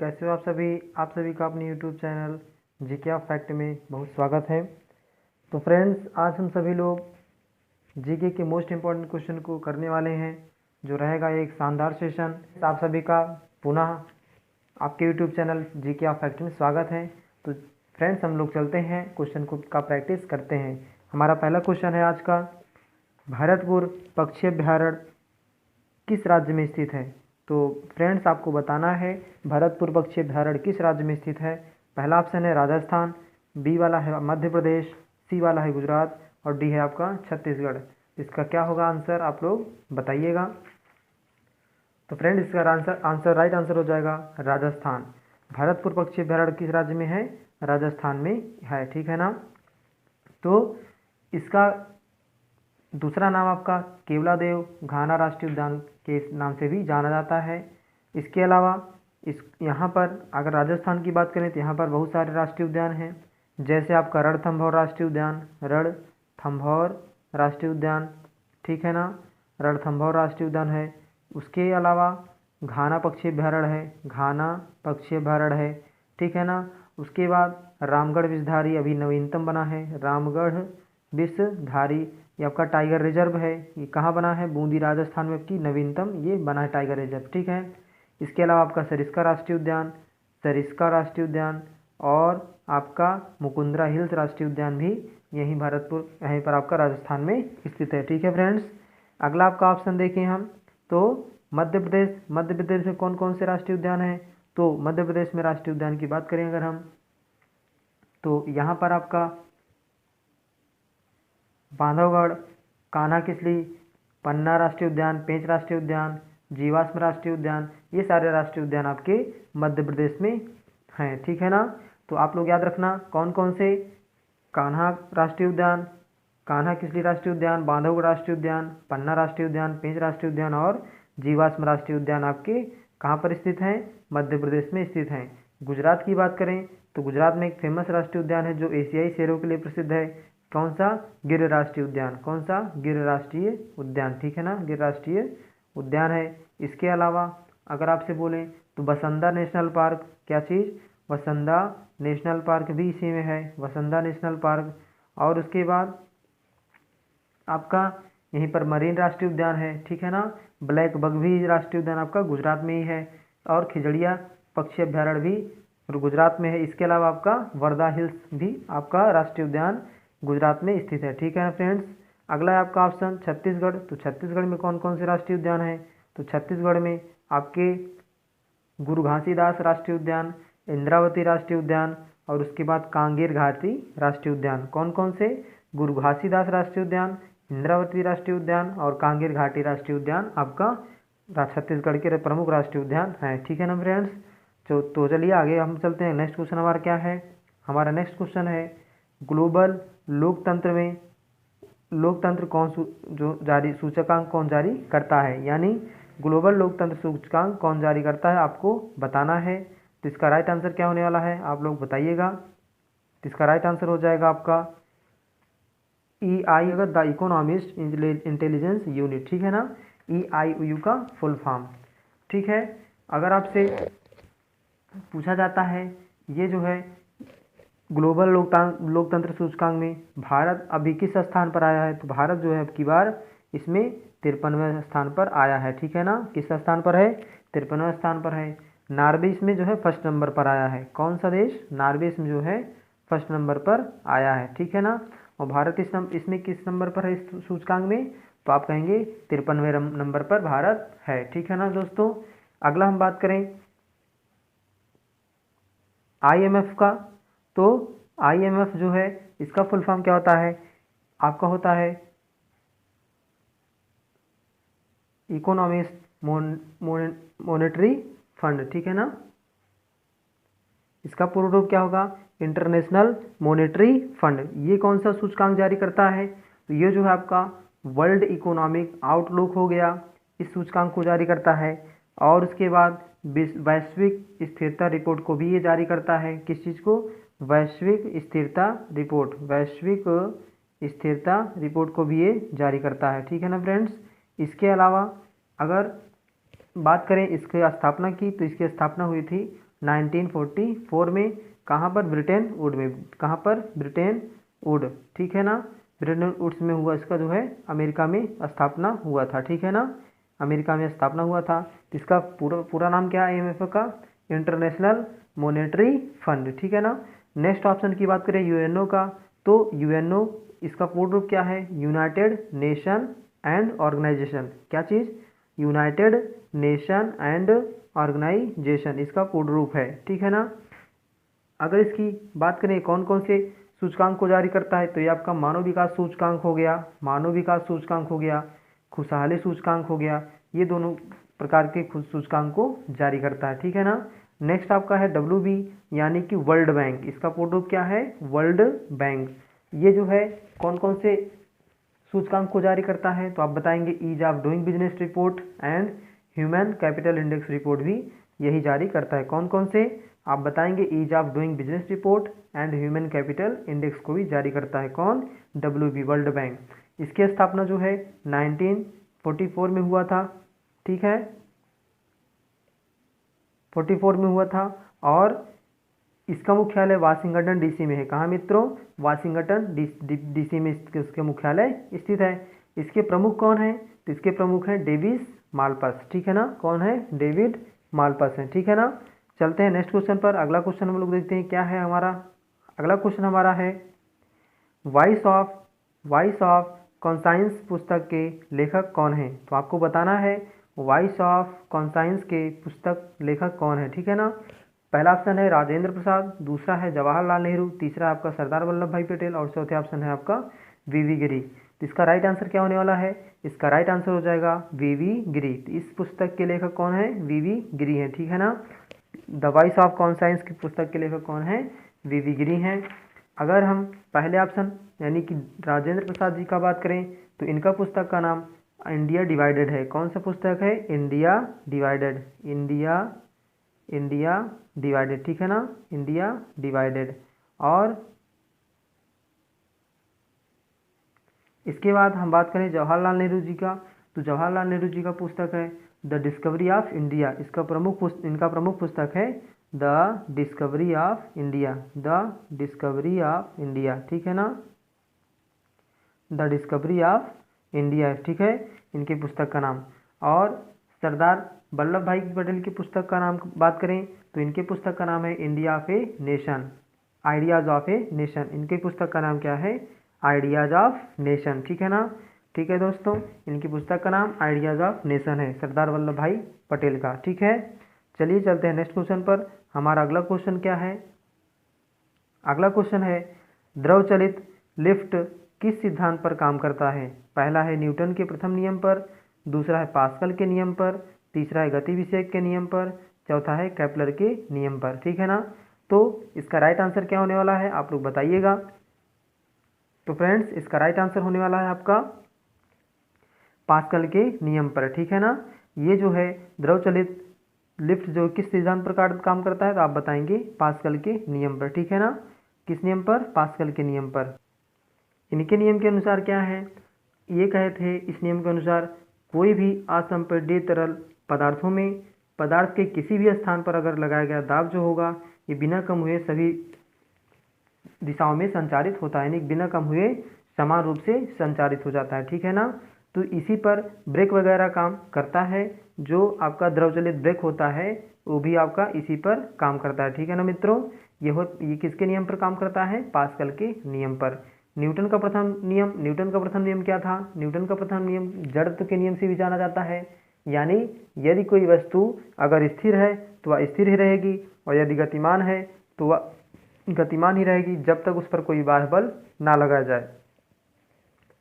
कैसे हो आप सभी का अपने YouTube channel GK of fact में बहुत स्वागत है। तो फ्रेंड्स, आज हम सभी लोग जीके के मोस्ट इम्पॉर्टेंट क्वेश्चन को करने वाले हैं, जो रहेगा एक शानदार सेशन। आप सभी का पुनः आपके YouTube channel GK of fact में स्वागत है। तो फ्रेंड्स, हम लोग चलते हैं क्वेश्चन को का प्रैक्टिस करते हैं। हमारा पहला क्वेश्चन है आज का, भरतपुर पक्षी अभ्यारण्य किस राज्य में स्थित है? तो फ्रेंड्स, आपको बताना है भरतपुर पक्षी अभ्यारण्य किस राज्य में स्थित है। पहला ऑप्शन है राजस्थान, बी वाला है मध्य प्रदेश, सी वाला है गुजरात और डी है आपका छत्तीसगढ़। इसका क्या होगा आंसर, आप लोग बताइएगा। तो फ्रेंड, इसका राइट आंसर हो जाएगा राजस्थान। भरतपुर पक्षी अभ्यारण्य किस राज्य में है? राजस्थान में है, ठीक है ना। तो इसका दूसरा नाम आपका केवलादेव घाना राष्ट्रीय उद्यान के नाम से भी जाना जाता है। इसके अलावा यहाँ पर अगर राजस्थान की बात करें तो यहाँ पर बहुत सारे राष्ट्रीय उद्यान हैं, जैसे आपका रणथंभौर राष्ट्रीय उद्यान, रणथंभौर राष्ट्रीय उद्यान, ठीक है ना, रणथंभौर राष्ट्रीय उद्यान है। उसके अलावा घाना पक्षी अभ्यारण्य है, घाना पक्षी अभ्यारण्य है, ठीक है ना। उसके बाद रामगढ़ विषधारी अभी नवीनतम बना है, रामगढ़ विषधारी, ये आपका टाइगर रिजर्व है। ये कहाँ बना है? बूंदी राजस्थान में आपकी नवीनतम ये बना है टाइगर रिजर्व, ठीक है। इसके अलावा आपका सरिस्का राष्ट्रीय उद्यान, सरिस्का राष्ट्रीय उद्यान और आपका मुकुंदरा हिल्स राष्ट्रीय उद्यान भी यहीं यहीं पर आपका राजस्थान में स्थित है, ठीक है फ्रेंड्स। अगला आपका ऑप्शन देखें हम, तो मध्य प्रदेश में कौन कौन से राष्ट्रीय उद्यान हैं? तो मध्य प्रदेश में राष्ट्रीय उद्यान की बात करें अगर हम, तो यहाँ पर आपका बांधवगढ़, कान्हा किसली, पन्ना राष्ट्रीय उद्यान, पेंच राष्ट्रीय उद्यान, जीवाश्म राष्ट्रीय उद्यान, ये सारे राष्ट्रीय उद्यान आपके मध्य प्रदेश में हैं, ठीक है ना। तो आप लोग याद रखना कौन कौन से, कान्हा राष्ट्रीय उद्यान, कान्हा किसली राष्ट्रीय उद्यान, बांधवगढ़ राष्ट्रीय उद्यान, पन्ना राष्ट्रीय उद्यान, पेंच राष्ट्रीय उद्यान और जीवाश्म राष्ट्रीय उद्यान आपके कहाँ पर स्थित हैं? मध्य प्रदेश में स्थित हैं। गुजरात की बात करें तो गुजरात में एक फेमस राष्ट्रीय उद्यान है जो एशियाई शेरों के लिए प्रसिद्ध है। कौन सा? गिर राष्ट्रीय उद्यान। कौन सा? गिर राष्ट्रीय उद्यान, ठीक है ना, गिर राष्ट्रीय उद्यान है। इसके अलावा अगर आपसे बोलें तो बसंदा नेशनल पार्क, क्या चीज़? बसंदा नेशनल पार्क भी इसी में है, बसंदा नेशनल पार्क। और उसके बाद आपका यहीं पर मरीन राष्ट्रीय उद्यान है, ठीक है ना। ब्लैक बग भी राष्ट्रीय उद्यान आपका गुजरात में ही है और खिजड़िया पक्षी अभ्यारण्य भी गुजरात में है। इसके अलावा आपका वर्धा हिल्स भी आपका राष्ट्रीय उद्यान गुजरात में स्थित है, ठीक है ना फ्रेंड्स। अगला है आपका ऑप्शन छत्तीसगढ़। तो छत्तीसगढ़ में कौन कौन से राष्ट्रीय उद्यान हैं? तो छत्तीसगढ़ में आपके गुरु घासीदास राष्ट्रीय उद्यान, इंद्रावती राष्ट्रीय उद्यान और उसके बाद कांगेर घाटी राष्ट्रीय उद्यान। कौन कौन से? गुरु घासीदास राष्ट्रीय उद्यान, इंद्रावती राष्ट्रीय उद्यान और कांगेर घाटी राष्ट्रीय उद्यान आपका छत्तीसगढ़ के प्रमुख राष्ट्रीय उद्यान हैं, ठीक है ना फ्रेंड्स। तो चलिए आगे हम चलते हैं। नेक्स्ट क्वेश्चन हमारा क्या है? हमारा नेक्स्ट क्वेश्चन है, ग्लोबल लोकतंत्र में लोकतंत्र सूचकांक कौन जारी करता है? यानी ग्लोबल लोकतंत्र सूचकांक कौन जारी करता है, आपको बताना है। तो इसका राइट आंसर क्या होने वाला है, आप लोग बताइएगा। तो इसका राइट आंसर हो जाएगा आपका EI, the economist intelligence unit, ठीक है ना, EIU का फुल फॉर्म, ठीक है। अगर आपसे पूछा जाता है ये जो है ग्लोबल लोकतंत्र सूचकांक में भारत अभी किस स्थान पर आया है, तो भारत जो है अब की बार इसमें 53वें स्थान पर आया है, ठीक है ना। किस स्थान पर है? 53वें स्थान पर है। नॉर्वे इसमें जो है फर्स्ट नंबर पर आया है। कौन सा देश? नॉर्वे इसमें जो है फर्स्ट नंबर पर आया है, ठीक है ना। और भारत इसमें किस नंबर पर है इस सूचकांक में? तो आप कहेंगे 53वें नंबर पर भारत है, ठीक है ना दोस्तों। अगला हम बात करें IMF का। तो IMF जो है इसका फुल फॉर्म क्या होता है? आपका होता है इकोनॉमिस्ट मॉनेटरी फंड, ठीक है ना। इसका पूर्ण रूप क्या होगा? International monetary fund. ये कौन सा सूचकांक जारी करता है? तो ये जो है आपका वर्ल्ड इकोनॉमिक आउटलुक हो गया, इस सूचकांक को जारी करता है। और उसके बाद वैश्विक स्थिरता रिपोर्ट को भी ये जारी करता है। किस चीज़ को? वैश्विक स्थिरता रिपोर्ट, वैश्विक स्थिरता रिपोर्ट को भी ये जारी करता है, ठीक है ना फ्रेंड्स। इसके अलावा अगर बात करें इसकी स्थापना की, तो इसकी स्थापना हुई थी 1944 में। कहाँ पर? ब्रिटेन वुड में। कहाँ पर? ब्रिटेन वुड, ठीक है ना। ब्रिटेन वुड्स में हुआ, इसका जो है अमेरिका में स्थापना हुआ था, ठीक है ना, अमेरिका में स्थापना हुआ था। तो इसका पूरा नाम क्या है IMF का? इंटरनेशनल मॉनेटरी फंड, ठीक है ना। नेक्स्ट ऑप्शन की बात करें UNO का, तो UNO इसका पूर्ण रूप क्या है? United Nation and organisation. क्या चीज़? यूनाइटेड नेशन एंड ऑर्गेनाइजेशन इसका पूर्ण रूप है, ठीक है ना। अगर इसकी बात करें कौन कौन से सूचकांक को जारी करता है, तो ये आपका मानव विकास सूचकांक हो गया, मानव विकास सूचकांक हो गया, खुशहाली सूचकांक हो गया, ये दोनों प्रकार के सूचकांक को जारी करता है, ठीक है ना। नेक्स्ट आपका है WB यानी कि वर्ल्ड बैंक, इसका पूर्ण रूप क्या है? World bank. ये जो है कौन कौन से सूचकांक को जारी करता है, तो आप बताएंगे ease of doing business report and human capital index report भी यही जारी करता है। कौन कौन से? आप बताएंगे ease of doing business report and human capital index को भी जारी करता है। कौन? WB World Bank. इसकी स्थापना जो है 1944 में हुआ था, ठीक है, 44 में हुआ था। और इसका मुख्यालय वाशिंगटन DC में है। कहाँ मित्रों? वाशिंगटन DC में इसके मुख्यालय स्थित है। इसके प्रमुख कौन है? तो इसके प्रमुख हैं डेविस मालपस, ठीक है ना। कौन है? डेविड मालपस है, ठीक है ना। चलते हैं नेक्स्ट क्वेश्चन पर। अगला क्वेश्चन हम लोग देखते हैं क्या है हमारा। अगला क्वेश्चन हमारा है वॉइस ऑफ कॉन्साइंस पुस्तक के लेखक कौन है। तो आपको बताना है वॉइस ऑफ कॉन्साइंस के पुस्तक लेखक कौन है, ठीक है ना। पहला ऑप्शन है राजेंद्र प्रसाद, दूसरा है जवाहरलाल नेहरू, तीसरा आपका सरदार वल्लभ भाई पटेल और चौथे ऑप्शन है आपका VV गिरी। तो इसका राइट आंसर क्या होने वाला है? इसका राइट आंसर हो जाएगा VV गिरी। तो इस पुस्तक के लेखक कौन है? VV गिरी है, ठीक है ना। द वॉइस ऑफ कॉन्साइंस की पुस्तक के लेखक कौन है? VV गिरी हैं। अगर हम पहले ऑप्शन यानी कि राजेंद्र प्रसाद जी का बात करें, तो इनका पुस्तक का नाम इंडिया डिवाइडेड है। कौन सा पुस्तक है? इंडिया डिवाइडेड, इंडिया डिवाइडेड, ठीक है ना, इंडिया डिवाइडेड। और इसके बाद हम बात करें जवाहरलाल नेहरू जी का, तो जवाहरलाल नेहरू जी का पुस्तक है द डिस्कवरी ऑफ इंडिया। इनका प्रमुख पुस्तक है the discovery of India, the discovery of India, ठीक है ना, द डिस्कवरी ऑफ इंडिया, ठीक है इनकी पुस्तक का नाम। और सरदार वल्लभ भाई पटेल की पुस्तक का नाम बात करें, तो इनके पुस्तक का नाम है India of a nation, ideas of a nation. इनकी पुस्तक का नाम क्या है? आइडियाज ऑफ नेशन, ठीक है ना। ठीक है दोस्तों, इनकी पुस्तक का नाम आइडियाज ऑफ नेशन है, सरदार वल्लभ भाई पटेल का, ठीक है। चलिए चलते हैं नेक्स्ट क्वेश्चन पर। हमारा अगला क्वेश्चन क्या है? अगला क्वेश्चन है द्रव चलित लिफ्ट किस सिद्धांत पर काम करता है? पहला है न्यूटन के प्रथम नियम पर, दूसरा है पास्कल के नियम पर, तीसरा है गति विषयक के नियम पर, चौथा है केपलर के नियम पर, ठीक है ना। तो इसका राइट आंसर क्या होने वाला है आप लोग बताइएगा। तो फ्रेंड्स इसका राइट आंसर होने वाला है आपका पास्कल के नियम पर, ठीक है ना। ये जो है द्रव चलित लिफ्ट जो किस सिद्धांत पर काम करता है, तो आप बताएंगे पास्कल के नियम पर, ठीक है ना। किस नियम पर? पास्कल के नियम पर। इनके नियम के अनुसार क्या है, ये कहे थे इस नियम के अनुसार कोई भी असंपीड्य तरल पदार्थों में पदार्थ के किसी भी स्थान पर अगर लगाया गया दाब जो होगा ये बिना कम हुए सभी दिशाओं में संचारित होता है, यानी बिना कम हुए समान रूप से संचारित हो जाता है, ठीक है ना। तो इसी पर ब्रेक वगैरह काम करता है, जो आपका द्रव चलित ब्रेक होता है वो भी आपका इसी पर काम करता है, ठीक है ना मित्रों। ये किसके नियम पर काम करता है? पास्कल के नियम पर। न्यूटन का प्रथम नियम क्या था? न्यूटन का प्रथम नियम जड़त्व के नियम से भी जाना जाता है, यानी यदि कोई वस्तु अगर स्थिर है तो वह स्थिर ही रहेगी और यदि गतिमान है तो वह गतिमान ही रहेगी जब तक उस पर कोई बाह्य बल ना लगाया जाए।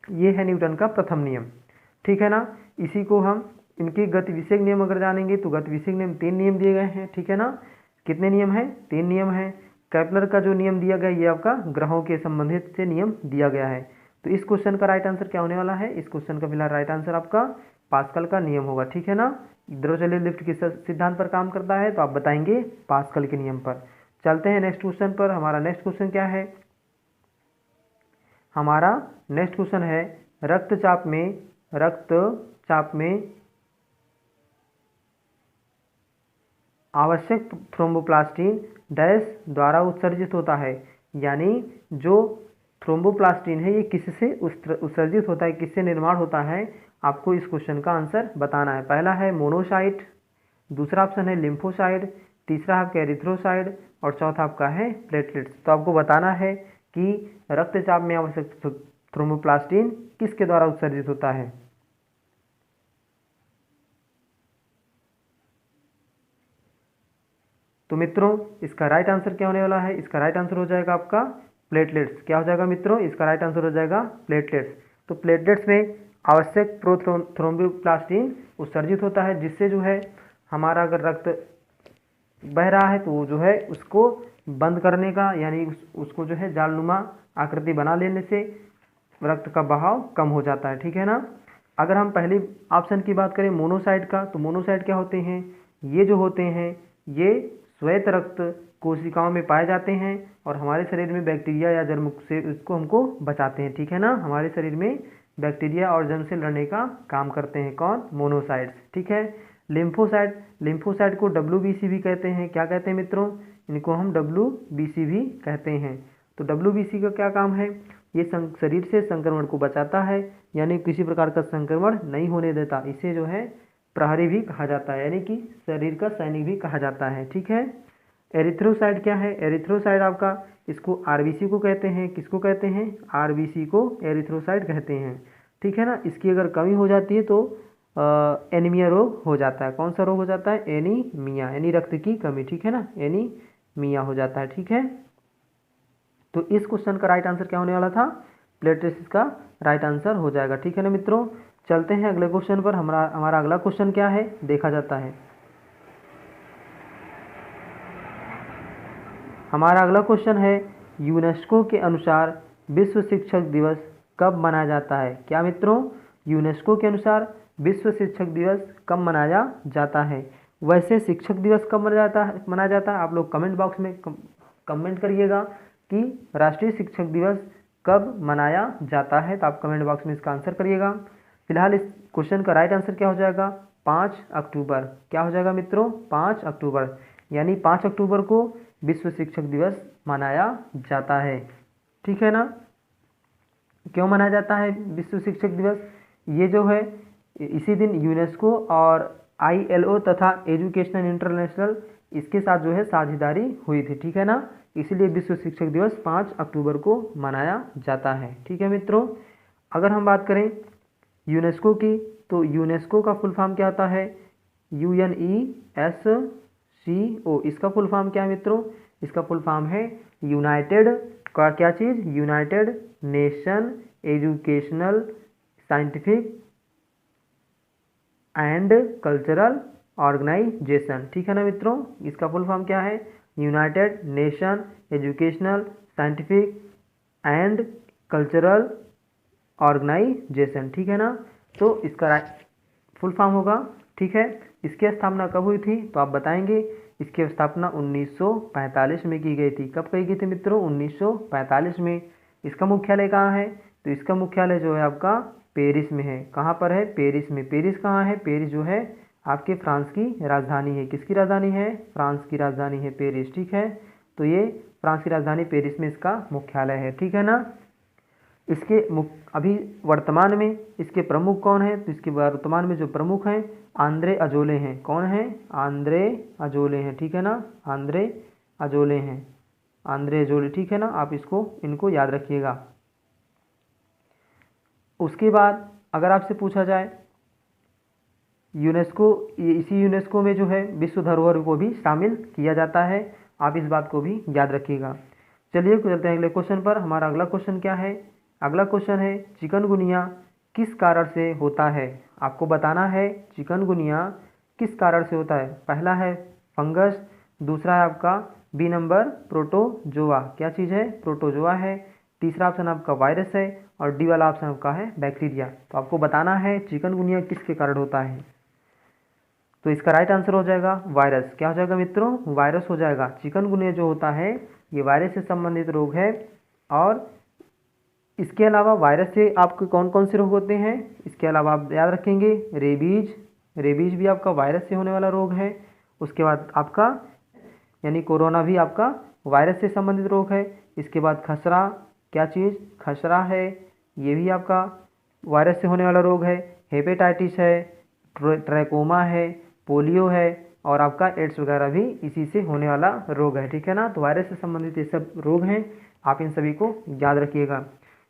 ये है न्यूटन का प्रथम नियम, ठीक है ना। इसी को हम इनके गति विषयक नियम अगर जानेंगे तो गति विषयक नियम 3 नियम दिए गए हैं, ठीक है ना। कितने नियम हैं? 3 नियम हैं। केपलर का जो नियम दिया गया ये आपका ग्रहों के संबंधित से नियम दिया गया है। तो इस क्वेश्चन का राइट आंसर क्या होने वाला है? इस क्वेश्चन का फिलहाल राइट आंसर आपका पास्कल का नियम होगा, ठीक है ना। द्रव चलित लिफ्ट किस सिद्धांत पर काम करता है, तो आप बताएंगे पास्कल के नियम पर। चलते हैं नेक्स्ट क्वेश्चन पर। हमारा नेक्स्ट क्वेश्चन क्या है? हमारा नेक्स्ट क्वेश्चन है रक्तचाप में आवश्यक थ्रोम्बोप्लास्टिन डैश द्वारा उत्सर्जित होता है, यानी जो थ्रोम्बोप्लास्टिन है ये किससे उत्सर्जित होता है, किससे निर्माण होता है, आपको इस क्वेश्चन का आंसर बताना है। पहला है मोनोसाइट, दूसरा ऑप्शन है लिम्फोसाइट, तीसरा आपका एरिथ्रोसाइट और चौथा आपका है प्लेटलेट्स। तो आपको बताना है कि रक्तचाप में आवश्यक थ्रोम्बोप्लास्टिन किसके द्वारा उत्सर्जित होता है। तो मित्रों इसका राइट आंसर क्या होने वाला है, इसका राइट आंसर हो जाएगा आपका प्लेटलेट्स। क्या हो जाएगा मित्रों, इसका राइट आंसर हो जाएगा प्लेटलेट्स। तो प्लेटलेट्स में आवश्यक थ्रोम्बोप्लास्टिन उत्सर्जित होता है, जिससे जो है हमारा अगर रक्त बह रहा है तो वो जो है उसको बंद करने का, यानी उसको जो है जालनुमा आकृति बना लेने से रक्त का बहाव कम हो जाता है, ठीक है ना। अगर हम पहले ऑप्शन की बात करें मोनोसाइट का, तो मोनोसाइट क्या होते हैं, ये जो होते हैं ये श्वेत रक्त कोशिकाओं में पाए जाते हैं और हमारे शरीर में बैक्टीरिया या जर्म से इसको हमको बचाते हैं, ठीक है ना। हमारे शरीर में बैक्टीरिया और जर्म से लड़ने का काम करते हैं कौन, मोनोसाइट्स, ठीक है। लिम्फोसाइट, लिम्फोसाइट को WBC भी कहते हैं। क्या कहते हैं मित्रों, इनको हम WBC भी कहते हैं। तो WBC का क्या काम है, ये शरीर से संक्रमण को बचाता है, यानी किसी प्रकार का संक्रमण नहीं होने देता। इसे जो है प्रहरी भी कहा जाता है, यानी कि शरीर का सैनिक भी कहा जाता है, ठीक है। एरिथ्रोसाइट क्या है, एरिथ्रोसाइट आपका इसको RBC को कहते हैं। किसको कहते हैं, RBC को एरिथ्रोसाइट कहते हैं, ठीक है ना। इसकी अगर कमी हो जाती है तो एनीमिया रोग हो जाता है। कौन सा रोग हो जाता है, एनीमिया, यानी रक्त की कमी, ठीक है ना, एनीमिया हो जाता है, ठीक है। तो इस क्वेश्चन का राइट आंसर क्या होने वाला था, प्लेटलेट्स का राइट आंसर हो जाएगा, ठीक है ना मित्रों। चलते हैं अगले क्वेश्चन पर। हमारा अगला क्वेश्चन क्या है देखा जाता है। हमारा अगला क्वेश्चन है यूनेस्को के अनुसार विश्व शिक्षक दिवस कब मनाया जाता है। क्या मित्रों, यूनेस्को के अनुसार विश्व शिक्षक दिवस कब मनाया जाता है। वैसे शिक्षक दिवस कब मनाया जाता है आप लोग कमेंट बॉक्स में कमेंट करिएगा कि राष्ट्रीय शिक्षक दिवस कब मनाया जाता है, तो आप कमेंट बॉक्स में इसका आंसर करिएगा। फिलहाल इस क्वेश्चन का राइट आंसर क्या हो जाएगा, 5 अक्टूबर। क्या हो जाएगा मित्रों, 5 अक्टूबर, यानी 5 अक्टूबर को विश्व शिक्षक दिवस मनाया जाता है, ठीक है ना। क्यों मनाया जाता है विश्व शिक्षक दिवस, ये जो है इसी दिन यूनेस्को और ILO तथा एजुकेशनल इंटरनेशनल इसके साथ जो है साझेदारी हुई थी, ठीक है ना। इसीलिए विश्व शिक्षक दिवस 5 अक्टूबर को मनाया जाता है, ठीक है मित्रों। अगर हम बात करें यूनेस्को की, तो यूनेस्को का फुल फॉर्म क्या होता है, UNESCO। इसका फुल फॉर्म क्या है मित्रों, इसका फुल फॉर्म है यूनाइटेड का क्या चीज़, United Nation Educational Scientific and Cultural Organization, ठीक है ना मित्रों। इसका फुल फॉर्म क्या है, United Nation Educational Scientific and Cultural Organization, ठीक है ना। तो इसका फुल फॉर्म होगा, ठीक है। इसकी स्थापना कब हुई थी, तो आप बताएंगे। इसकी स्थापना 1945 में की गई थी। कब की गई थी मित्रों, 1945 में। इसका मुख्यालय कहाँ है, तो इसका मुख्यालय जो है आपका पेरिस में है। कहाँ पर है, पेरिस में। पेरिस कहाँ है, पेरिस जो है आपके फ्रांस की राजधानी है। किसकी राजधानी है, फ्रांस की राजधानी है पेरिस, ठीक है। तो ये फ्रांस की राजधानी पेरिस में इसका मुख्यालय है, ठीक है ना। इसके अभी वर्तमान में इसके प्रमुख कौन है, तो इसके वर्तमान में जो प्रमुख हैं आंद्रे अजोले हैं। कौन है, आंद्रे अजोले हैं, ठीक है ना, आंद्रे अजोले हैं, आंद्रे अजोले, ठीक है ना। आप इनको याद रखिएगा। उसके बाद अगर आपसे पूछा जाए यूनेस्को, इसी यूनेस्को में जो है विश्व धरोहर को भी शामिल किया जाता है, आप इस बात को भी याद रखिएगा। चलिए चलते हैं अगले क्वेश्चन पर। हमारा अगला क्वेश्चन क्या है, अगला क्वेश्चन है चिकनगुनिया किस कारण से होता है। आपको बताना है चिकनगुनिया किस कारण से होता है। पहला है फंगस, दूसरा है आपका बी नंबर प्रोटोजोआ। क्या चीज़ है, प्रोटोजोआ है। तीसरा ऑप्शन आपका वायरस है और डी वाला ऑप्शन आपका है बैक्टीरिया। तो आपको बताना है चिकनगुनिया किसके कारण होता है। तो इसका राइट आंसर हो जाएगा वायरस। क्या हो जाएगा मित्रों, वायरस हो जाएगा। चिकनगुनिया जो होता है ये वायरस से संबंधित रोग है। और इसके अलावा वायरस से आपके कौन कौन से रोग होते हैं, इसके अलावा आप याद रखेंगे रेबीज भी आपका वायरस से होने वाला रोग है। उसके बाद आपका यानी कोरोना भी आपका वायरस से संबंधित रोग है। इसके बाद खसरा, क्या चीज़, खसरा है, ये भी आपका वायरस से होने वाला रोग है। हेपेटाइटिस है, ट्रैकोमा है, पोलियो है और आपका एड्स वगैरह भी इसी से होने वाला रोग है, ठीक है ना। तो वायरस से संबंधित ये सब रोग हैं, आप इन सभी को याद रखिएगा।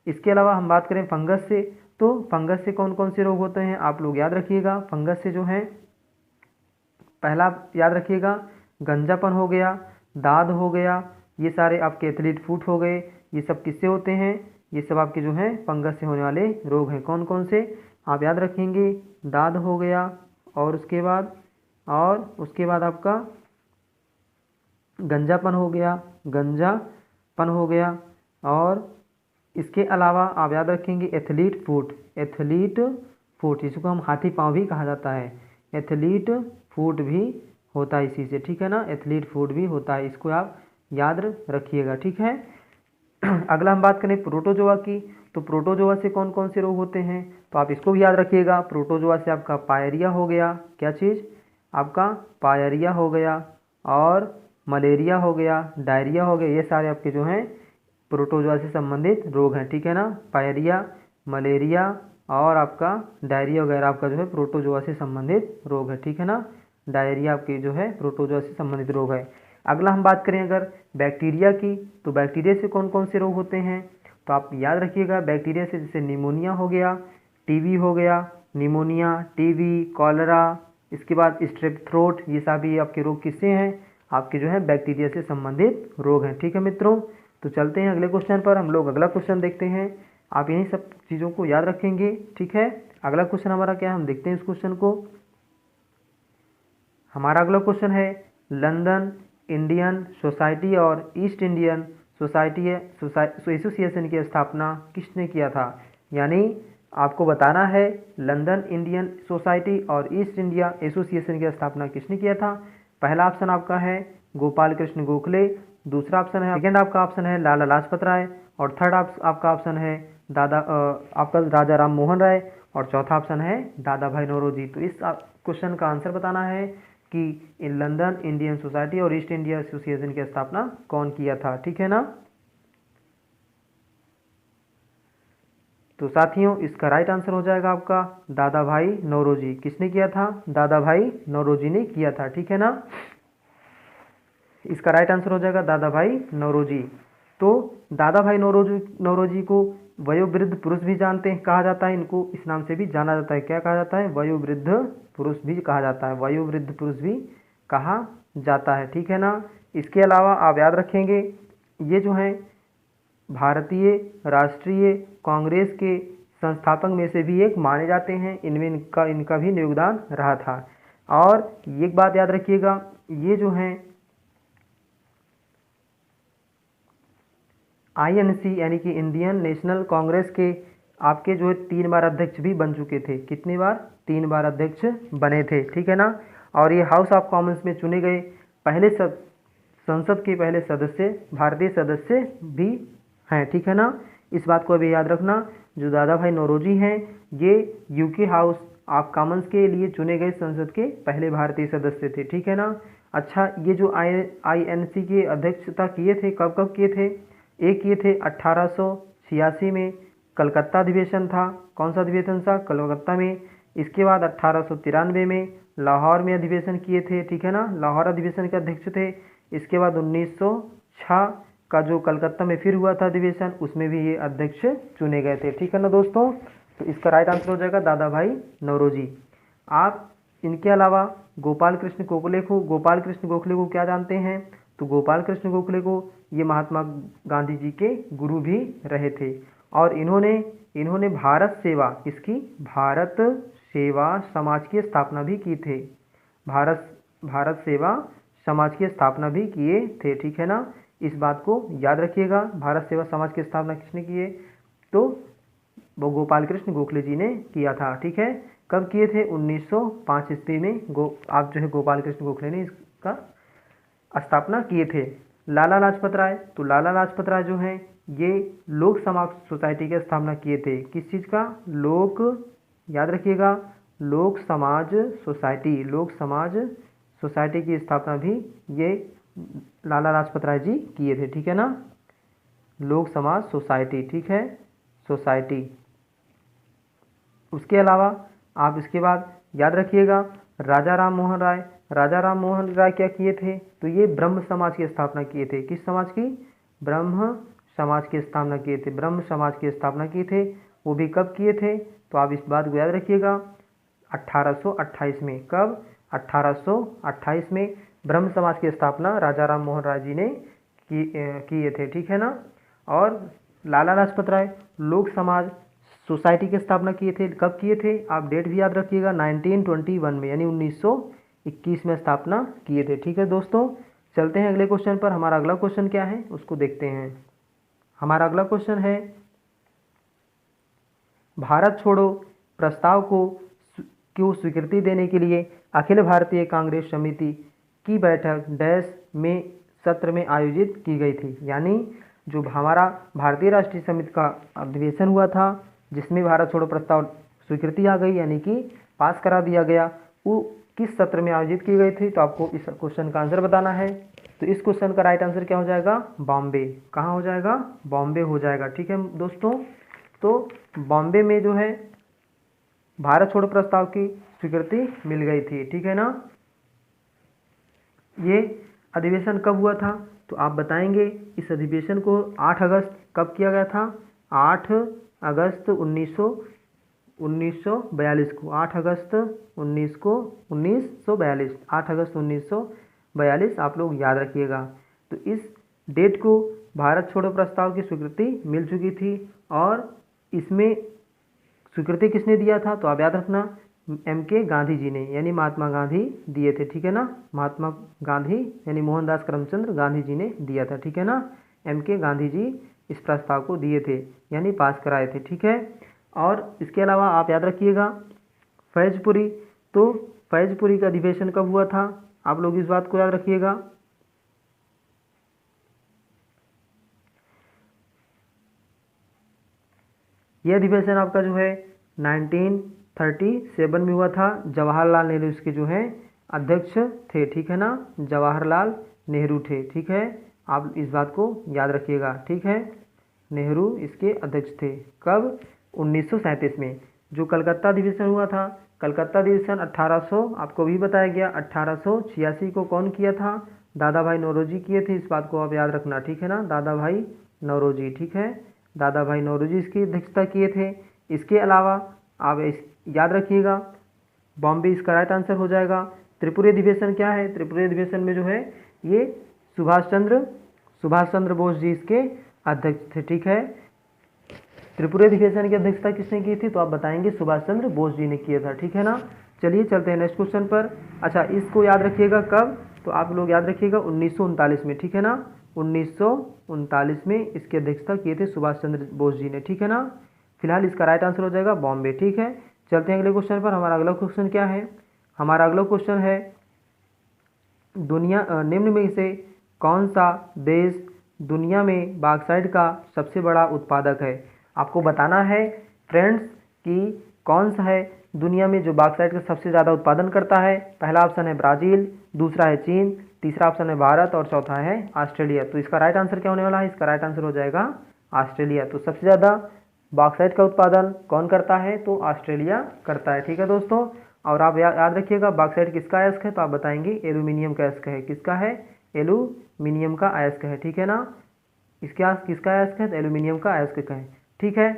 इसके अलावा हम बात करें फंगस से, तो फंगस से कौन कौन से रोग होते हैं आप लोग याद रखिएगा। फंगस से जो है पहला याद रखिएगा गंजापन हो गया, दाद हो गया, ये सारे आपके एथलीट फुट हो गए, ये सब किससे होते हैं, ये सब आपके जो हैं फंगस से होने वाले रोग हैं। कौन कौन से आप याद रखेंगे, दाद हो गया और उसके बाद आपका गंजापन हो गया और इसके अलावा आप याद रखेंगे एथलीट फुट जिसको हम हाथी पाँव भी कहा जाता है, एथलीट फुट भी होता है इसी से, ठीक है ना। एथलीट फुट भी होता है, इसको आप याद रखिएगा, ठीक है। अगला हम बात करें प्रोटोजोआ की, तो प्रोटोजोआ से कौन कौन से रोग होते हैं तो आप इसको भी याद रखिएगा। प्रोटोजोआ से आपका पायरिया हो गया, क्या चीज़, आपका पायरिया हो गया और मलेरिया हो गया, डायरिया हो गया, ये सारे आपके जो हैं प्रोटोजोआ से संबंधित रोग हैं, ठीक है ना। पायरिया, मलेरिया और आपका डायरिया वगैरह आपका जो है प्रोटोजोआ से संबंधित रोग है, ठीक है ना। डायरिया आपके जो है प्रोटोजोआ से संबंधित रोग है। अगला हम बात करें अगर बैक्टीरिया की, तो बैक्टीरिया से कौन कौन से रोग होते हैं तो आप याद रखिएगा। बैक्टीरिया से जैसे निमोनिया हो गया, टीबी हो गया, निमोनिया, टीबी, कॉलरा, इसके बाद स्ट्रेप थ्रोट, ये सभी आपके रोग किससे हैं, आपके जो है बैक्टीरिया से संबंधित रोग हैं, ठीक है मित्रों। तो चलते हैं अगले क्वेश्चन पर, हम लोग अगला क्वेश्चन देखते हैं। आप यही सब चीज़ों को याद रखेंगे, ठीक है। अगला क्वेश्चन हमारा क्या है, हम देखते हैं इस क्वेश्चन को। हमारा अगला क्वेश्चन है लंदन इंडियन सोसाइटी और ईस्ट इंडियन सोसाइटी एसोसिएशन की स्थापना किसने किया था। यानी आपको बताना है लंदन इंडियन सोसाइटी और ईस्ट इंडिया एसोसिएशन की स्थापना किसने किया था। पहला ऑप्शन आपका है गोपाल कृष्ण गोखले, दूसरा ऑप्शन है, सेकेंड आपका ऑप्शन है लाला लाजपत राय और थर्ड आपका ऑप्शन है आपका राजा राम मोहन राय और चौथा ऑप्शन है दादा भाई नौरोजी। तो इस क्वेश्चन का आंसर बताना है कि इन लंदन इंडियन सोसाइटी और ईस्ट इंडिया एसोसिएशन की स्थापना कौन किया था, ठीक है ना। तो साथियों इसका राइट आंसर हो जाएगा आपका दादा भाई नौरोजी। किसने किया था, दादा भाई नौरोजी ने किया था, ठीक है ना। इसका राइट आंसर हो जाएगा दादा भाई नौरोजी। तो दादा भाई नौरोजी को वयोवृद्ध पुरुष भी कहा जाता है, इनको इस नाम से भी जाना जाता है, क्या कहा जाता है, वयोवृद्ध पुरुष भी कहा जाता है, वयोवृद्ध पुरुष भी कहा जाता है, ठीक है ना। इसके अलावा आप याद रखेंगे ये जो है भारतीय राष्ट्रीय कांग्रेस के संस्थापक में से भी एक माने जाते हैं, इनमें इनका भी योगदान रहा था। और एक बात याद रखिएगा, ये जो हैं INC यानी कि इंडियन नेशनल कांग्रेस के आपके जो है 3 बार अध्यक्ष भी बन चुके थे। कितनी बार, 3 बार अध्यक्ष बने थे, ठीक है ना। और ये हाउस ऑफ कॉमन्स में चुने गए पहले संसद के पहले सदस्य, भारतीय सदस्य भी हैं, ठीक है ना। इस बात को अभी याद रखना, जो दादा भाई नौरोजी हैं ये UK हाउस ऑफ कॉमन्स के लिए चुने गए संसद के पहले भारतीय सदस्य थे, ठीक है ना। अच्छा, ये जो INC की अध्यक्षता किए थे कब कब किए थे, एक किए थे 1886 में, कलकत्ता अधिवेशन था, कौन सा अधिवेशन था, कलकत्ता में। इसके बाद 1893 में लाहौर में अधिवेशन किए थे, ठीक है ना, लाहौर अधिवेशन के अध्यक्ष थे। इसके बाद 1906 का जो कलकत्ता में फिर हुआ था अधिवेशन, उसमें भी ये अध्यक्ष चुने गए थे, ठीक है ना दोस्तों। तो इसका राइट आंसर हो जाएगा दादा भाई नौरोजी। आप इनके अलावा गोपाल कृष्ण गोखले को क्या जानते हैं, तो गोपाल कृष्ण गोखले को ये महात्मा गांधी जी के गुरु भी रहे थे और इन्होंने भारत सेवा समाज की स्थापना भी की थे, भारत सेवा समाज की स्थापना भी किए थे, ठीक है ना। इस बात को याद रखिएगा, भारत सेवा समाज की स्थापना किसने की है, तो वो गोपाल कृष्ण गोखले जी ने किया था, ठीक है। कब किए थे, 1905 ईस्वी में आप जो है गोपाल कृष्ण गोखले ने इसका स्थापना किए थे। लाला लाजपत राय, तो लाला लाजपत राय जो हैं ये लोक समाज सोसाइटी की स्थापना किए थे, किस चीज़ का, याद रखिएगा लोक समाज सोसाइटी की स्थापना भी ये लाला लाजपत राय जी किए थे, ठीक है ना। लोक समाज सोसाइटी, ठीक है, सोसाइटी। उसके अलावा आप इसके बाद याद रखिएगा राजा राम मोहन राय। राजा राम मोहन राय क्या किए थे, तो ये ब्रह्म समाज की स्थापना किए थे। किस समाज की, ब्रह्म समाज की स्थापना किए थे, ब्रह्म समाज की स्थापना किए थे। वो भी कब किए थे, तो आप इस बात को याद रखिएगा 1828 में। कब, 1828 में ब्रह्म समाज की स्थापना राजा राम मोहन राय जी ने किए थे, ठीक है ना। और लाला लाजपत राय लोक समाज सोसाइटी की स्थापना किए थे। कब किए थे, आप डेट भी याद रखिएगा 1921 में, यानी 1921 में स्थापना किए थे, ठीक है दोस्तों। चलते हैं अगले क्वेश्चन पर। हमारा अगला क्वेश्चन क्या है उसको देखते हैं। हमारा अगला क्वेश्चन है भारत छोड़ो प्रस्ताव को स्वीकृति देने के लिए अखिल भारतीय कांग्रेस समिति की बैठक डैश में सत्र में आयोजित की गई थी। यानी जो हमारा भारतीय राष्ट्रीय समिति का अधिवेशन हुआ था जिसमें भारत छोड़ो प्रस्ताव स्वीकृति आ गई यानी कि पास करा दिया गया, वो किस सत्र में आयोजित की गई थी, तो आपको इस क्वेश्चन का आंसर बताना है। तो इस क्वेश्चन का राइट आंसर क्या हो जाएगा, बॉम्बे। कहाँ हो जाएगा, बॉम्बे हो जाएगा, ठीक है दोस्तों। तो बॉम्बे में जो है भारत छोड़ो प्रस्ताव की स्वीकृति मिल गई थी, ठीक है ना। ये अधिवेशन कब हुआ था, तो आप बताएंगे। इस अधिवेशन को 8 अगस्त कब किया गया था, 8 अगस्त 1942 को, 8 अगस्त 1942, 8 अगस्त 1942 आप लोग याद रखिएगा। तो इस डेट को भारत छोड़ो प्रस्ताव की स्वीकृति मिल चुकी थी। और इसमें स्वीकृति किसने दिया था, तो आप याद रखना MK गांधी जी ने, यानी महात्मा गांधी दिए थे, ठीक है ना। महात्मा गांधी यानी मोहनदास करमचंद गांधी जी ने दिया था, ठीक है ना। MK गांधी जी इस प्रस्ताव को दिए थे यानी पास कराए थे, ठीक है। और इसके अलावा आप याद रखिएगा फैजपुरी। तो फैजपुरी का अधिवेशन कब हुआ था, आप लोग इस बात को याद रखिएगा। यह अधिवेशन आपका जो है 1937 में हुआ था। जवाहरलाल नेहरू इसके जो है अध्यक्ष थे, ठीक है ना। जवाहरलाल नेहरू थे, ठीक है। आप इस बात को याद रखिएगा, ठीक है। नेहरू इसके अध्यक्ष थे। कब, 1937 में। जो कलकत्ता अधिवेशन हुआ था, कलकत्ता अधिवेशन 1800 आपको भी बताया गया 1886 को कौन किया था, दादा भाई नौरोजी किए थे। इस बात को आप याद रखना, ठीक है ना, दादा भाई नौरोजी, ठीक है। दादा भाई नौरोजी इसकी अध्यक्षता किए थे। इसके अलावा आप याद रखिएगा बॉम्बे इसका राइट आंसर हो जाएगा। त्रिपुरी अधिवेशन क्या है, त्रिपुरी अधिवेशन में जो है ये सुभाष चंद्र बोस जी इसके अध्यक्ष थे, ठीक है। त्रिपुरी अधिवेशन की अध्यक्षता किसने की थी, तो आप बताएंगे सुभाष चंद्र बोस जी ने किया था, ठीक है ना। चलिए चलते हैं नेक्स्ट क्वेश्चन पर। अच्छा, इसको याद रखिएगा कब, तो आप लोग याद रखिएगा 1939 में, ठीक है ना। 1939 में इसकी अध्यक्षता किए थे सुभाष चंद्र बोस जी ने, ठीक है ना। फिलहाल इसका राइट आंसर हो जाएगा बॉम्बे, ठीक है। चलते हैं अगले क्वेश्चन पर। हमारा अगला क्वेश्चन क्या है, हमारा अगला क्वेश्चन है निम्न में से कौन सा देश दुनिया में बॉक्साइट का सबसे बड़ा उत्पादक है। आपको बताना है फ्रेंड्स कि कौन सा है दुनिया में जो बॉक्साइट का सबसे ज़्यादा उत्पादन करता है। पहला ऑप्शन है ब्राज़ील, दूसरा है चीन, तीसरा ऑप्शन है भारत और चौथा है ऑस्ट्रेलिया। तो इसका राइट आंसर क्या होने वाला है, इसका राइट आंसर हो जाएगा ऑस्ट्रेलिया। तो सबसे ज़्यादा बॉक्साइट का उत्पादन कौन करता है, तो ऑस्ट्रेलिया करता है, ठीक है दोस्तों। और आप याद रखिएगा बॉक्साइट किसका अयस्क है, तो आप बताएंगे एल्यूमिनियम का अयस्क है। किसका है, एल्यूमिनियम का अयस्क है, ठीक है ना। किसका अयस्क है, तो एल्यूमिनियम का अयस्क है, ठीक है।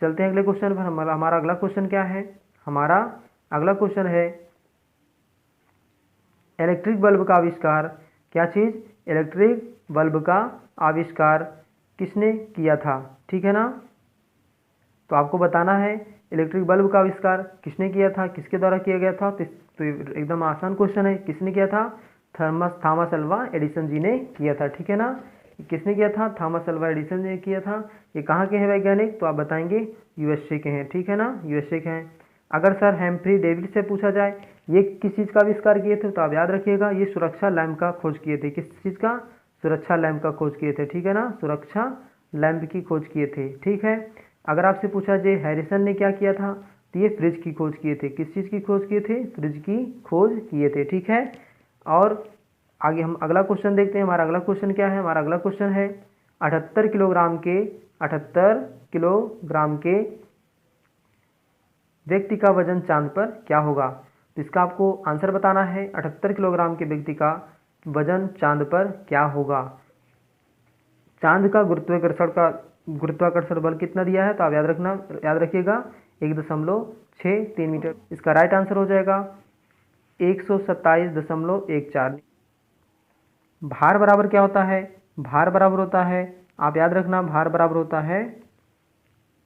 चलते हैं अगले क्वेश्चन पर। हमारा अगला क्वेश्चन क्या है, हमारा अगला क्वेश्चन है इलेक्ट्रिक बल्ब का आविष्कार, क्या चीज़, इलेक्ट्रिक बल्ब का आविष्कार किसने किया था, ठीक है ना। तो आपको बताना है इलेक्ट्रिक बल्ब का आविष्कार किसने किया था, किसके द्वारा किया गया था। तो एकदम आसान क्वेश्चन है, किसने किया था, थॉमस अल्वा एडिसन जी ने किया था, ठीक है ना। किसने किया था, थॉमस अल्वा एडिसन ने किया था। ये कहाँ के हैं वैज्ञानिक, तो आप बताएंगे USA के हैं, ठीक है ना, USA के हैं। अगर सर हेम्फ्री डेविड से पूछा जाए ये किस चीज़ का आविष्कार किए थे, तो आप याद रखिएगा ये सुरक्षा लैंप का खोज किए थे। किस चीज़ का, सुरक्षा लैंप का खोज किए थे, ठीक है ना, सुरक्षा लैंप की खोज किए थे, ठीक है। अगर आपसे पूछा जाए हैरिसन ने क्या किया था, तो ये फ्रिज की खोज किए थे। किस चीज़ की खोज किए थे, फ्रिज की खोज किए थे, ठीक है। और आगे हम अगला क्वेश्चन देखते हैं। हमारा अगला क्वेश्चन क्या है? हमारा अगला क्वेश्चन है 78 किलोग्राम के व्यक्ति का वजन चांद पर क्या होगा? तो इसका आपको आंसर बताना है। 78 किलोग्राम के व्यक्ति का वजन चांद पर क्या होगा? चांद का गुरुत्वाकर्षण बल कितना दिया है? तो आप याद रखिएगा 1.63 मीटर। इसका राइट आंसर हो जाएगा 127.14। भार बराबर क्या होता है? भार बराबर होता है, आप याद रखना, भार बराबर होता है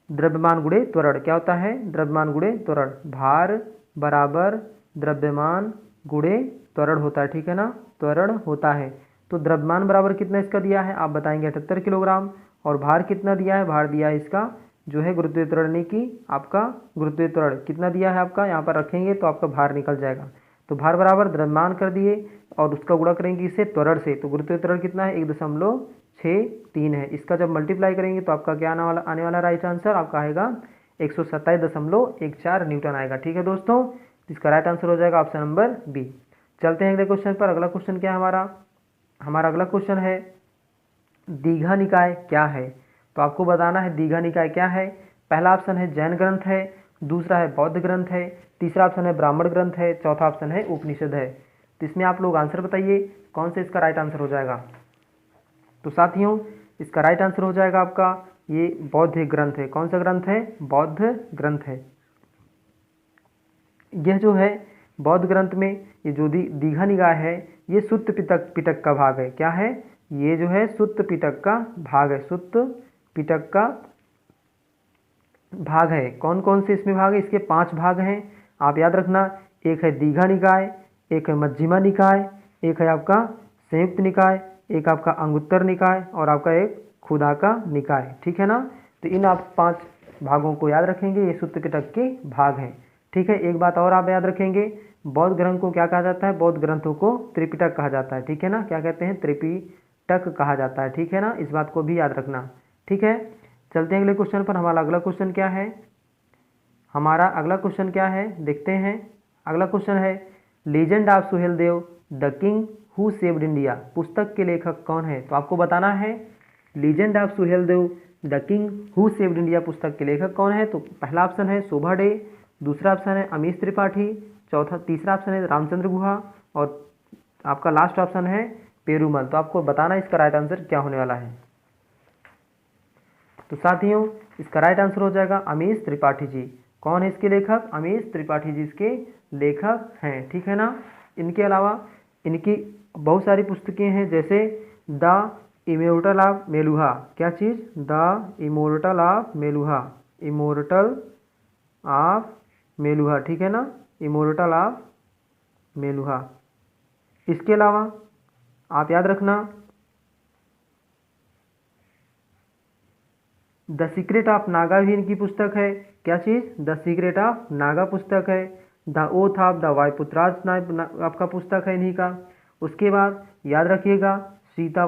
द्रव्यमान गुणे त्वरण। क्या होता है? द्रव्यमान गुणे त्वरण। भार बराबर द्रव्यमान गुणे त्वरण होता है, ठीक है ना, त्वरण होता है। तो द्रव्यमान बराबर कितना इसका दिया है? आप बताएंगे 78 किलोग्राम। और भार कितना दिया है? भार दिया है इसका जो है गुरुत्वीय त्वरण, नहीं कि आपका गुरुत्वीय त्वरण कितना दिया है आपका, यहाँ पर रखेंगे तो आपका भार निकल जाएगा। तो भार बराबर द्रव्यमान कर दिए और उसका गुणा करेंगे इससे त्वरण से, तो गुरुत्वीय त्वरण कितना है? 1.63 है। इसका जब मल्टीप्लाई करेंगे तो आपका क्या आने वाला राइट आंसर आपका आएगा 127.14 न्यूटन आएगा। ठीक है दोस्तों, इसका राइट आंसर हो जाएगा ऑप्शन नंबर बी। चलते हैं अगले क्वेश्चन पर। अगला क्वेश्चन क्या है हमारा अगला क्वेश्चन है दीघा निकाय क्या है? तो आपको बताना है दीघा निकाय क्या है। पहला ऑप्शन है जैन ग्रंथ है, दूसरा है बौद्ध ग्रंथ है, तीसरा ऑप्शन है ब्राह्मण ग्रंथ है, चौथा ऑप्शन है उपनिषद है। तो इसमें आप लोग आंसर बताइए कौन से इसका राइट आंसर हो जाएगा। तो साथियों, इसका राइट आंसर हो जाएगा आपका ये बौद्ध ग्रंथ है। कौन सा ग्रंथ है? बौद्ध ग्रंथ है। यह जो है बौद्ध ग्रंथ में ये जो दीघा निकाय है ये सुत्त पिटक का भाग है। क्या है? ये जो है सुत्त पिटक का भाग है, सुत्त पिटक का भाग है। कौन कौन से इसमें भाग है? इसके 5 भाग हैं, आप याद रखना। एक है दीघा निकाय, एक है मध्यमा निकाय, एक है आपका संयुक्त निकाय, एक आपका अंगुत्तर निकाय और आपका एक खुदा का निकाय। ठीक है ना। तो इन आप 5 भागों को याद रखेंगे, ये सुत्त पिटक के भाग हैं। ठीक है, एक बात और आप याद रखेंगे, बौद्ध ग्रंथ को क्या कहा जाता है? बौद्ध ग्रंथों को त्रिपिटक कहा जाता है। ठीक है ना, क्या कहते हैं? त्रिपिटक कहा जाता है। ठीक है ना, इस बात को भी याद रखना। ठीक है, चलते हैं अगले क्वेश्चन पर। हमारा अगला क्वेश्चन क्या है? हमारा अगला क्वेश्चन क्या है देखते हैं। अगला क्वेश्चन है legend of Suheldev the king who saved India पुस्तक के लेखक कौन है? तो आपको बताना है legend of Suheldev the king who saved India पुस्तक के लेखक कौन है? तो पहला ऑप्शन है शोभा डे, दूसरा ऑप्शन है अमीश त्रिपाठी, तीसरा ऑप्शन है रामचंद्र गुहा और आपका लास्ट ऑप्शन है पेरूमल। तो आपको बताना इसका राइट आंसर क्या होने वाला है। तो साथियों, इसका राइट आंसर हो जाएगा अमीश त्रिपाठी जी। कौन है इसके लेखक? अमीश त्रिपाठी जी इसके लेखक हैं। ठीक है ना। इनके अलावा इनकी बहुत सारी पुस्तकें हैं, जैसे द इमोर्टल ऑफ मेलुहा। क्या चीज़? The Immortal of Meluha, Immortal of Meluha. ठीक है ना, इमोर्टल ऑफ मेलुहा। इसके अलावा आप याद रखना द सीक्रेट ऑफ नागा भी इनकी पुस्तक है। क्या चीज़? द सीक्रेट ऑफ नागा पुस्तक है। द ओथ ऑफ द वायुपुत्राज आपका पुस्तक है इन्हीं का। उसके बाद याद रखिएगा सीता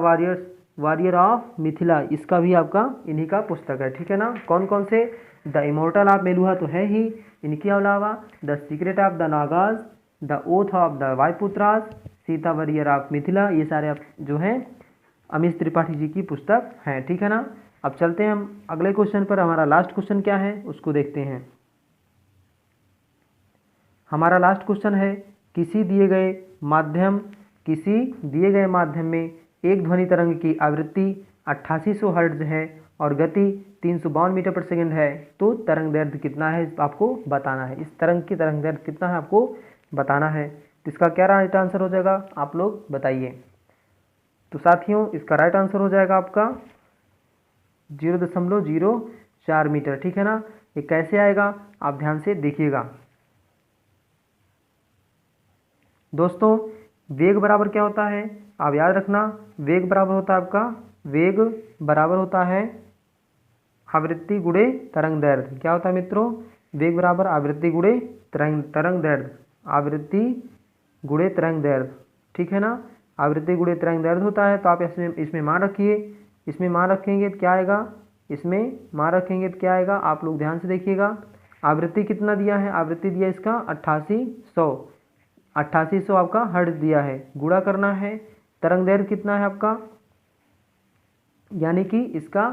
वॉरियर ऑफ मिथिला, इसका भी आपका इन्हीं का पुस्तक है। ठीक है ना। कौन कौन से? द इमोर्टल ऑफ मेलुहा तो है ही, इनके अलावा the Secret of the Nagas, the Oath of the Vayuputras, Sita Warrior of Mithila, ये सारे आप जो हैं अमीश त्रिपाठी जी की पुस्तक हैं। ठीक है ना। अब चलते हैं हम अगले क्वेश्चन पर। हमारा लास्ट क्वेश्चन क्या है उसको देखते हैं। हमारा लास्ट क्वेश्चन है किसी दिए गए माध्यम में एक ध्वनि तरंग की आवृत्ति 8800 हर्ट्ज है और गति 352 मीटर पर सेकंड है, तो तरंग दैर्ध्य कितना है आपको बताना है। इस तरंग की तरंग दैर्ध्य कितना है आपको बताना है। तो इसका क्या राइट आंसर हो जाएगा आप लोग बताइए। तो साथियों, इसका राइट आंसर हो जाएगा आपका 0.04 मीटर। ठीक है ना। ये कैसे आएगा आप ध्यान से देखिएगा दोस्तों। वेग बराबर क्या होता है आप याद रखना, वेग बराबर होता है आपका, वेग बराबर होता है आवृत्ति गुणे तरंग दैर्ध्य। क्या होता है मित्रों? वेग बराबर आवृत्ति गुणे तरंग दैर्ध्य, आवृत्ति गुणे तरंग दैर्ध्य। ठीक है ना, आवृत्ति गुणे तरंग दैर्ध्य होता है। तो आप इसमें मान रखिए, इसमें मान रखेंगे तो क्या आएगा, इसमें मान रखेंगे तो क्या आएगा, आप लोग ध्यान से देखिएगा। आवृत्ति कितना दिया है? आवृत्ति दिया इसका 8800, 8800 आपका हर्ट्ज दिया है, गुणा करना है तरंग दैर्ध्य कितना है आपका, यानी कि इसका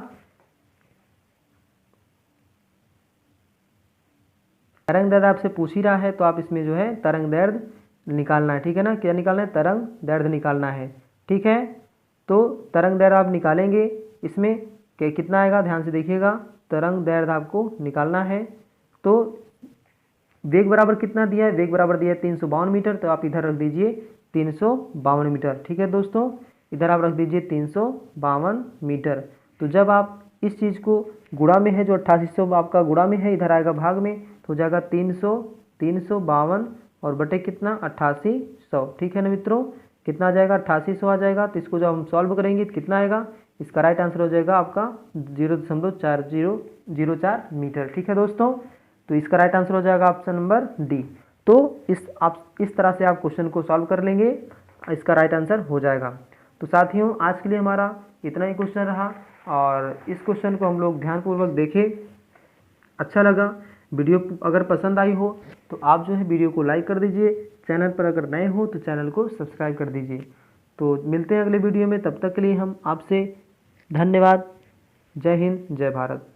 तरंग दैर्ध्य आपसे पूछ ही रहा है तो आप इसमें जो है तरंग दैर्ध्य निकालना है, ठीक है ना। क्या निकालना है, तरंग दैर्ध्य निकालना है, ठीक है। तो तरंग दैर्ध्य आप निकालेंगे, इसमें कितना आएगा ध्यान से देखिएगा, तरंग दैर्ध्य आपको निकालना है। तो वेग बराबर कितना दिया है, वेग बराबर दिया है 352 मीटर, तो आप इधर रख दीजिए 352 मीटर, ठीक है दोस्तों, इधर आप रख दीजिए 352 मीटर। तो जब आप इस चीज़ को गुणा में है, जो 8800 आपका गुणा में है, इधर आएगा भाग में, तो हो जाएगा 352 और बटे कितना 8800, ठीक है ना मित्रों, कितना आ जाएगा 8800 आ जाएगा। तो इसको जब हम सॉल्व करेंगे तो कितना आएगा, इसका राइट आंसर हो जाएगा आपका 0.4004 मीटर, ठीक है दोस्तों। तो इसका राइट आंसर हो जाएगा ऑप्शन नंबर डी। तो इस तरह से आप क्वेश्चन को सॉल्व कर लेंगे, इसका राइट आंसर हो जाएगा। तो साथियों आज के लिए हमारा इतना ही क्वेश्चन रहा, और इस क्वेश्चन को हम लोग ध्यानपूर्वक देखें, अच्छा लगा, वीडियो अगर पसंद आई हो तो आप जो है वीडियो को लाइक कर दीजिए, चैनल पर अगर नए हो तो चैनल को सब्सक्राइब कर दीजिए। तो मिलते हैं अगले वीडियो में, तब तक के लिए हम आपसे धन्यवाद, जय हिंद जय भारत।